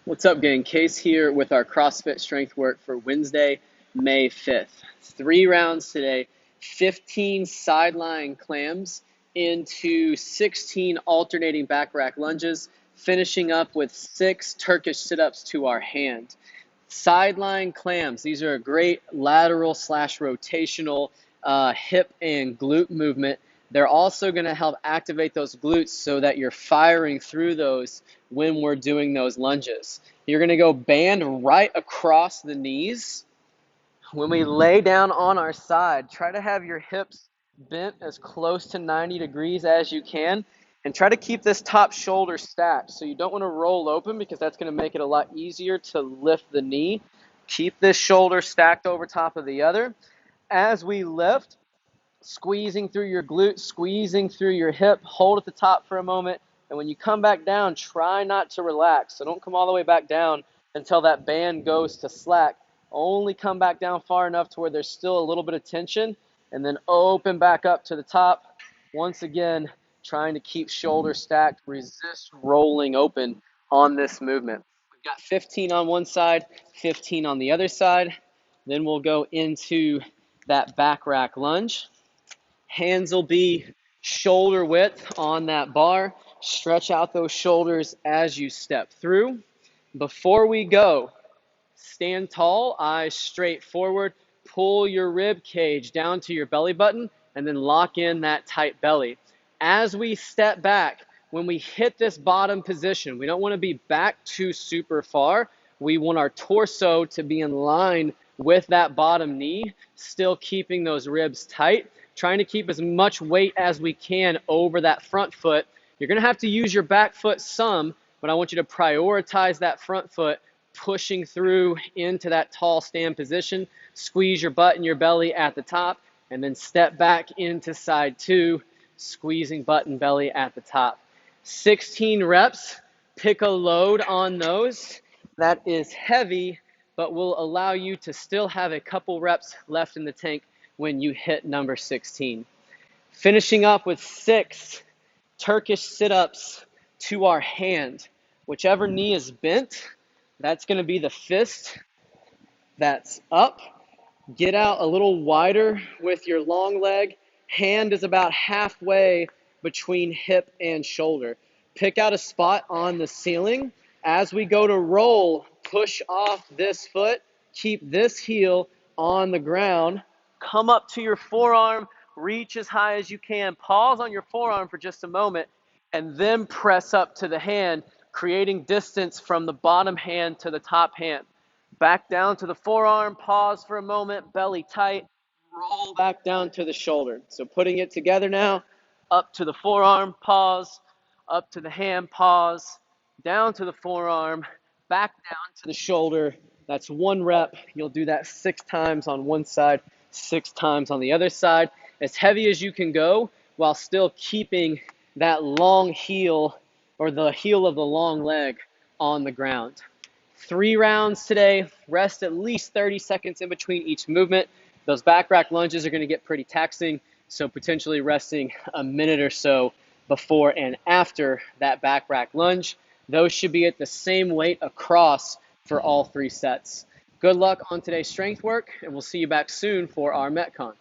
What's up, gang? Case here with our CrossFit strength work for Wednesday, May 5th. 3 rounds today, 15 sideline clams into 16 alternating back rack lunges, finishing up with 6 Turkish sit-ups to our hand. Sideline clams, these are a great lateral / rotational hip and glute movement. They're also going to help activate those glutes so that you're firing through those when we're doing those lunges. You're going to go band right across the knees. When we lay down on our side, try to have your hips bent as close to 90 degrees as you can, and try to keep this top shoulder stacked. So you don't want to roll open because that's going to make it a lot easier to lift the knee. Keep this shoulder stacked over top of the other. As we lift, squeezing through your glute, squeezing through your hip, hold at the top for a moment, and when you come back down, try not to relax. So don't come all the way back down until that band goes to slack. Only come back down far enough to where there's still a little bit of tension, and then open back up to the top. Once again, trying to keep shoulders stacked, resist rolling open on this movement. We've got 15 on one side, 15 on the other side. Then we'll go into that back rack lunge. Hands will be shoulder width on that bar. Stretch out those shoulders as you step through. Before we go, stand tall, eyes straight forward. Pull your rib cage down to your belly button and then lock in that tight belly. As we step back, when we hit this bottom position, we don't want to be back too super far. We want our torso to be in line with that bottom knee, still keeping those ribs tight, trying to keep as much weight as we can over that front foot. You're going to have to use your back foot some, but I want you to prioritize that front foot, pushing through into that tall stand position. Squeeze your butt and your belly at the top, and then step back into side 2, squeezing butt and belly at the top. 16 reps. Pick a load on those. That is heavy, but will allow you to still have a couple reps left in the tank when you hit number 16. Finishing up with 6 Turkish sit-ups to our hand. Whichever knee is bent, that's going to be the fist that's up. Get out a little wider with your long leg. Hand is about halfway between hip and shoulder. Pick out a spot on the ceiling. As we go to roll, push off this foot. Keep this heel on the ground. Come up to your forearm. Reach as high as you can. Pause on your forearm for just a moment, and then press up to the hand, creating distance from the bottom hand to the top hand. Back down to the forearm, pause for a moment, belly tight, roll back down to the shoulder. So putting it together now, up to the forearm, pause, up to the hand, pause, down to the forearm, back down to the shoulder. That's 1 rep. You'll do that 6 times on one side, 6 times on the other side. As heavy as you can go while still keeping that long heel or the heel of the long leg on the ground. 3 rounds today. Rest at least 30 seconds in between each movement. Those back rack lunges are going to get pretty taxing, so potentially resting a minute or so before and after that back rack lunge. Those should be at the same weight across for all 3 sets. Good luck on today's strength work, and we'll see you back soon for our Metcon.